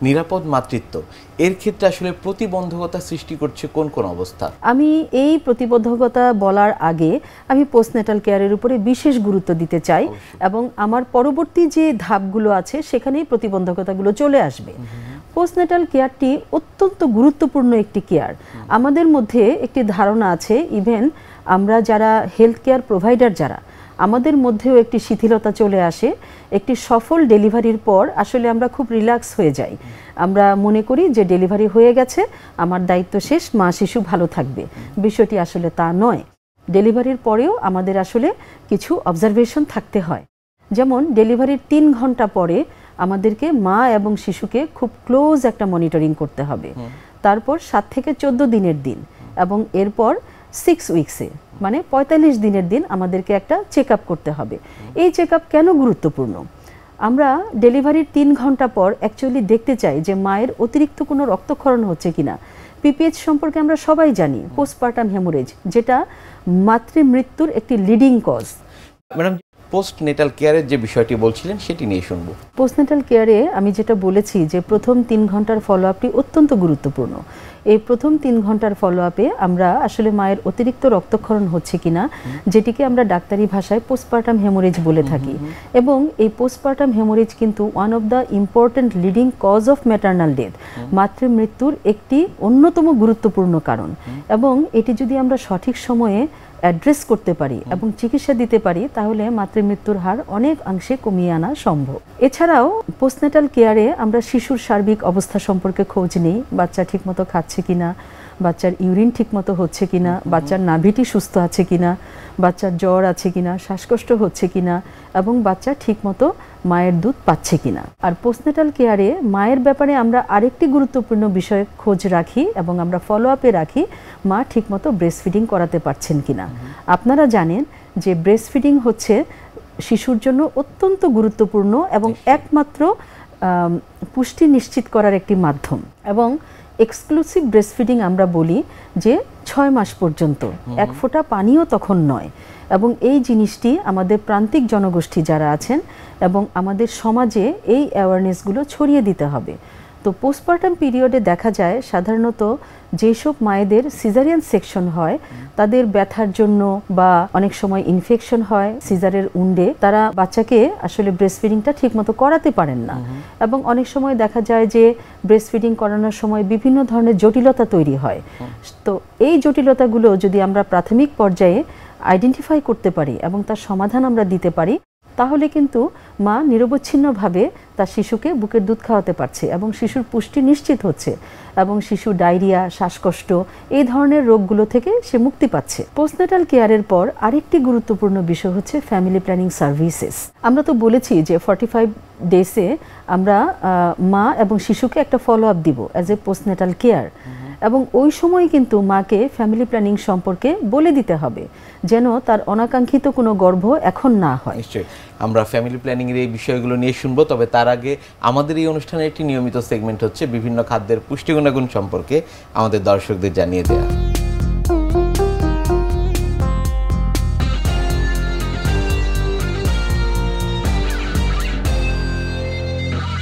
নিরাপদ মাতৃত্ব এর ক্ষেত্রে আসলে প্রতিবন্ধকতা সৃষ্টি করছে কোন কোন অবস্থা? আমি এই প্রতিবন্ধকতা বলার আগে আমি পোস্টন্যাটাল কেয়ারের উপরে বিশেষ গুরুত্ব দিতে চাই এবং আমার পরবর্তী যে ধাপগুলো আছে সেখানেই প্রতিবন্ধকতাগুলো চলে আসবে। পোস্টন্যাটাল কেয়ারটি অত্যন্ত গুরুত্বপূর্ণ একটি কেয়ার। আমাদের মধ্যে একটি ধারণা আছে, ইভেন আমরা যারা হেলথ কেয়ার প্রোভাইডার যারা, আমাদের মধ্যেও একটি শিথিলতা চলে আসে। একটি সফল ডেলিভারির পর আসলে আমরা খুব রিল্যাক্স হয়ে যাই। আমরা মনে করি যে ডেলিভারি হয়ে গেছে, আমার দায়িত্ব শেষ, মা শিশু ভালো থাকবে। বিষয়টি আসলে তা নয়। ডেলিভারির পরেও আমাদের আসলে কিছু অবজারভেশন থাকতে হয়। যেমন ডেলিভারির 3 ঘন্টা পরে আমাদেরকে মা এবং শিশুকে খুব ক্লোজ একটা মনিটরিং করতে হবে। তারপর 7 থেকে 14 দিনের দিন এবং এরপর 6 উইকসে মানে 45 দিনের দিন আমাদেরকে একটা চেক আপ করতে হবে। এই চেক আপ কেন গুরুত্বপূর্ণ? আমরা ডেলিভারির 3 ঘন্টা পর অ্যাকচুয়ালি দেখতে চাই যে মায়ের অতিরিক্ত কোনো রক্তক্ষরণ হচ্ছে কিনা। পিপিএইচ সম্পর্কে আমরা সবাই জানি, পোস্টপার্টাম হেমোরেজ, যেটা মাতৃমৃত্যুর একটি লিডিং কজ। ম্যাডাম, পোস্টনেটাল কেয়ারের যে বিষয়টি বলছিলেন সেটি নিয়ে শুনবো। পোস্টনেটাল কেয়ারে আমি যেটা বলেছি যে প্রথম 3 ঘন্টার ফলো আপটি অত্যন্ত গুরুত্বপূর্ণ। এই প্রথম 3 ঘন্টার ফলো আপে আমরা আসলে মায়ের অতিরিক্ত রক্তক্ষরণ হচ্ছে কিনা, যেটিকে আমরা ডাক্তারি ভাষায় পোস্টপার্টাম হেমোরেজ বলে থাকি। এবং এই পোস্টপার্টাম হেমোরেজ কিন্তু one of the important leading cause of maternal death, মাতৃমৃত্যুর একটি অন্যতম গুরুত্বপূর্ণ কারণ। এবং এটি যদি আমরা সঠিক সময়ে অ্যাড্রেস করতে পারি এবং চিকিৎসা দিতে পারি, তাহলে মাতৃমৃত্যুর হার অনেক অংশে কমিয়ে আনা সম্ভব। এছাড়াও পোস্টনেটাল কেয়ারে আমরা শিশুর সার্বিক অবস্থা সম্পর্কে খোঁজ নিই, বাচ্চা ঠিকমতো খাচ্ছে কিনা, বাচ্চার ইউরিন ঠিকমতো হচ্ছে কিনা, বাচ্চার নাভিটি সুস্থ আছে কিনা, বাচ্চার জ্বর আছে কিনা, শ্বাসকষ্ট হচ্ছে কিনা এবং বাচ্চা ঠিকমতো মায়ের দুধ পাচ্ছে কিনা। আর পোস্টনেটাল কেয়ারে মায়ের ব্যাপারে আমরা আরেকটি গুরুত্বপূর্ণ বিষয়ে খোঁজ রাখি এবং আমরা ফলো আপে রাখি, মা ঠিকমতো ব্রেস্ট ফিডিং করাতে পারছেন কিনা। আপনারা জানেন যে ব্রেস্ট ফিডিং হচ্ছে শিশুর জন্য অত্যন্ত গুরুত্বপূর্ণ এবং একমাত্র পুষ্টি নিশ্চিত করার একটি মাধ্যম। এবং এক্সক্লুসিভ ব্রেস্ট ফিডিং আমরা বলি যে 6 মাস পর্যন্ত, 1 ফোঁটা পানিও তখন নয়। এবং এই জিনিসটি আমাদের প্রান্তিক জনগোষ্ঠী যারা আছেন এবং আমাদের সমাজে এই অ্যাওয়ারনেসগুলো ছড়িয়ে দিতে হবে। তো পোস্টপার্টাম পিরিয়ডে দেখা যায় সাধারণত যেসব মায়েদের সিজারিয়ান সেকশন হয়, তাদের ব্যথার জন্য বা অনেক সময় ইনফেকশন হয় সিজারের উন্ডে, তারা বাচ্চাকে আসলে ব্রেস্ট ফিডিংটা ঠিকমতো করাতে পারেন না। এবং অনেক সময় দেখা যায় যে ব্রেস্ট ফিডিং করানোর সময় বিভিন্ন ধরনের জটিলতা তৈরি হয়। তো এই জটিলতাগুলো যদি আমরা প্রাথমিক পর্যায়ে আইডেন্টিফাই করতে পারি এবং তার সমাধান আমরা দিতে পারি, তাহলে কিন্তু মা নিরবচ্ছিন্নভাবে তার শিশুকে বুকের দুধ খাওয়াতে পারছে এবং শিশুর পুষ্টি নিশ্চিত হচ্ছে এবং শিশু ডায়রিয়া, শ্বাসকষ্ট এই ধরনের রোগগুলো থেকে সে মুক্তি পাচ্ছে। পোস্টনেটাল কেয়ারের পর আরেকটি গুরুত্বপূর্ণ বিষয় হচ্ছে ফ্যামিলি প্ল্যানিং সার্ভিসেস। আমরা তো বলেছি যে 45 ডেসে আমরা মা এবং শিশুকে একটা ফলো আপ দিব অ্যাজ এ পোস্টনেটাল কেয়ার। এবং ওই সময় কিন্তু মাকে ফ্যামিলি প্ল্যানিং সম্পর্কে বলে দিতে হবে যেন তার অনাকাঙ্ক্ষিত কোনো গর্ভ এখন না হয়। নিশ্চয়ই আমরা ফ্যামিলি প্ল্যানিং এর এই বিষয়গুলো নিয়ে শুনবো, তবে তার আগে আমাদের এই অনুষ্ঠানের একটি নিয়মিত সেগমেন্ট হচ্ছে বিভিন্ন খাদ্যের পুষ্টি গুণাগুণ সম্পর্কে আমাদের দর্শকদের জানিয়ে দেওয়া।